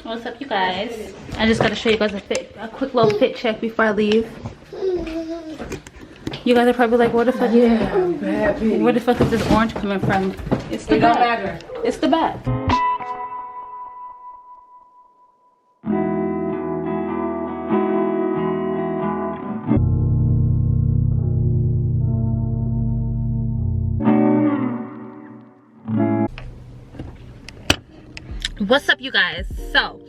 What's up, you guys? I just gotta show you guys a quick little fit check before I leave. You guys are probably like, where the fuck where the fuck is this orange coming from? It's the bag. It's the bag. What's up, you guys? So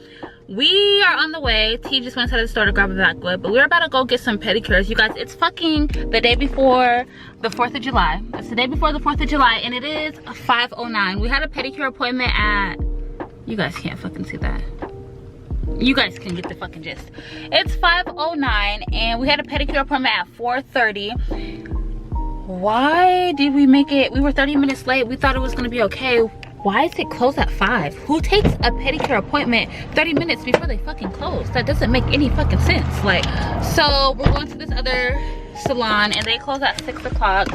we are on the way. T just went to the store to grab a backwood, but we're about to go get some pedicures. You guys, it's fucking the day before the 4th of July. It's the day before the 4th of July, and it is 5:09. We had a pedicure appointment at, you guys can't fucking see that. You guys can get the fucking gist. It's 5:09, and we had a pedicure appointment at 4:30. Why did we make it? We were 30 minutes late. We thought it was gonna be okay. Why is it closed at 5? Who takes a pedicure appointment 30 minutes before they fucking close? That doesn't make any fucking sense. Like, so we're going to this other salon and they close at 6 o'clock.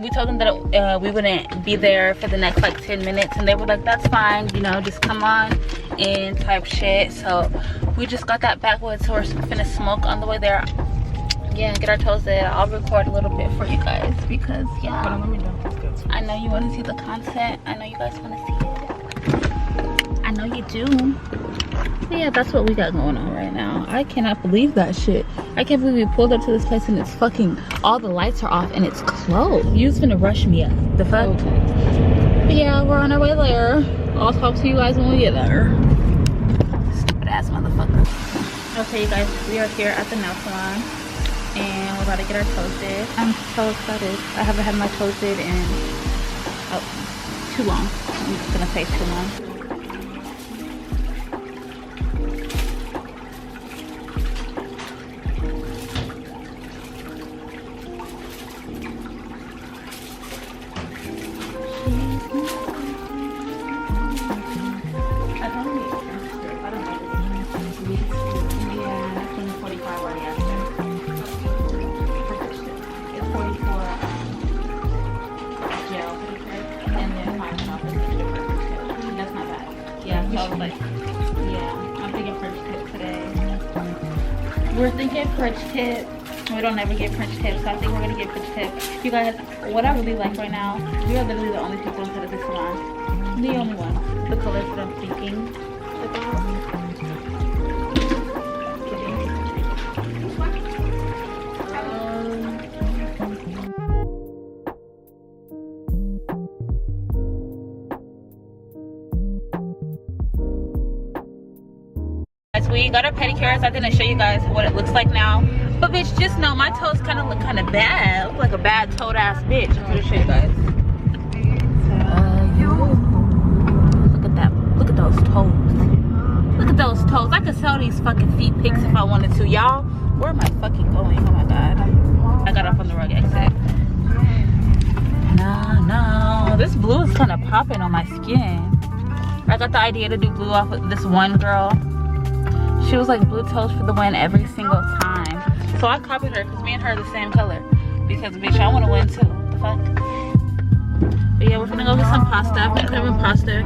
We told them that we wouldn't be there for the next like 10 minutes, and they were like, that's fine, you know, just come on in type shit. So we just got that backwood, so we're finna smoke on the way there. Yeah, get our toes in. I'll record a little bit for you guys because yeah, I know you want to see the content. I know you guys want to see it. I know you do. But yeah, that's what we got going on right now. I cannot believe that shit. I can't believe we pulled up to this place and it's fucking, all the lights are off and it's closed. You just gonna rush me up. The fuck? Okay. But yeah, we're on our way there. I'll talk to you guys when we get there. Stupid ass motherfucker. Okay, you guys, we are here at the nail salon and we're about to get our toes did. I'm so excited. I haven't had my toes did in too long. I'm just gonna say too long. We're thinking French tip. We don't ever get French tips, so I think we're gonna get French tip. You guys, what I really like right now, we are literally the only people inside of this salon. The only one. The colors that I'm thinking about. We got our pedicures. I didn't show you guys what it looks like now, but bitch, just know my toes kind of look kind of bad. I look like a bad toed ass bitch. I'm gonna show you guys. Look at that. Look at those toes. Look at those toes. I could sell these fucking feet pics if I wanted to. Y'all, where am I fucking going? Oh my god. I got off on the wrong exit. No. This blue is kind of popping on my skin. I got the idea to do blue off with this one girl. She was like blue toes for the win every single time. So I copied her because me and her are the same color. Because bitch, I want to win too. What the fuck? But yeah, we're gonna go get some pasta. I've been craving pasta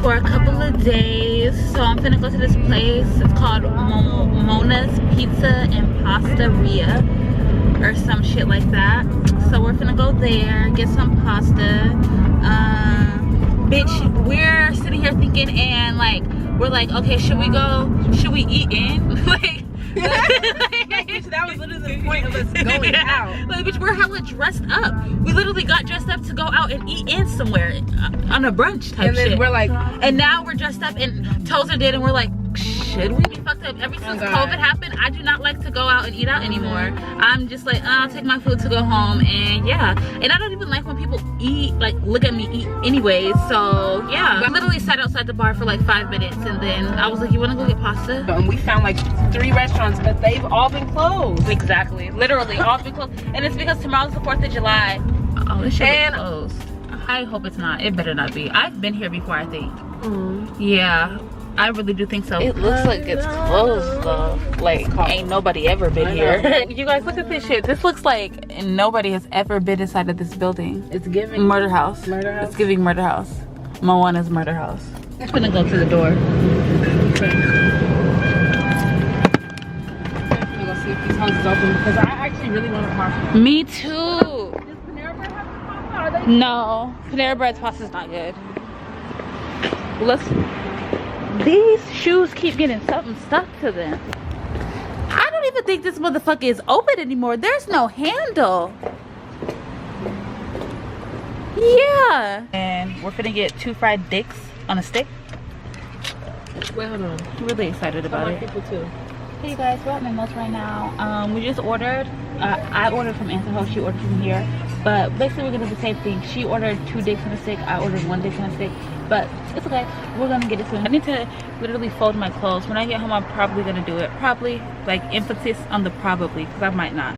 for a couple of days. So I'm gonna go to this place. It's called Mona's Pizza and Pastaria or some shit like that. So we're gonna go there, get some pasta. Bitch, we're sitting here thinking and like, we're like, okay, should we eat in? Like, that was literally the point of us going out. Like, bitch, we're hella dressed up. We literally got dressed up to go out and eat in somewhere on a brunch type and then shit. We're like, and now we're dressed up and toes are dead and we're like, should we be fucked up? Ever since COVID happened, I do not like to go out and eat out anymore. I'm just like, I'll take my food to go home, and yeah. And I don't even like when people eat, like look at me eat anyways. So yeah, I literally sat outside the bar for like 5 minutes, and then I was like, you wanna go get pasta? And we found like 3 restaurants, but they've all been closed. Exactly, literally all been closed. And it's because tomorrow's the 4th of July. Oh, this shit is closed. I hope it's not. It better not be. I've been here before, I think. Yeah. I really do think so. It looks like it's closed though. Like, ain't nobody ever been here. You guys, look at this shit. This looks like nobody has ever been inside of this building. It's giving murder house. Murder house? It's giving murder house. Moana's murder house. I'm gonna go to the door. pasta. Me too. Does Panera Bread have the pasta? Are they? No, Panera Bread's pasta's not good. Let's. These shoes keep getting something stuck to them. I don't even think this motherfucker is open anymore. There's no handle. Yeah. And we're finna get 2 fried dicks on a stick. Wait, hold on. I'm really excited about it. People too. Hey guys, we're at Mimo's right now. We just ordered. I ordered from Anthony, she ordered from here. But basically we're gonna do the same thing. She ordered 2 dicks on a stick. I ordered 1 dick on a stick. But it's okay. We're gonna get it soon. I need to literally fold my clothes. When I get home, I'm probably gonna do it. Probably, like emphasis on the probably, because I might not.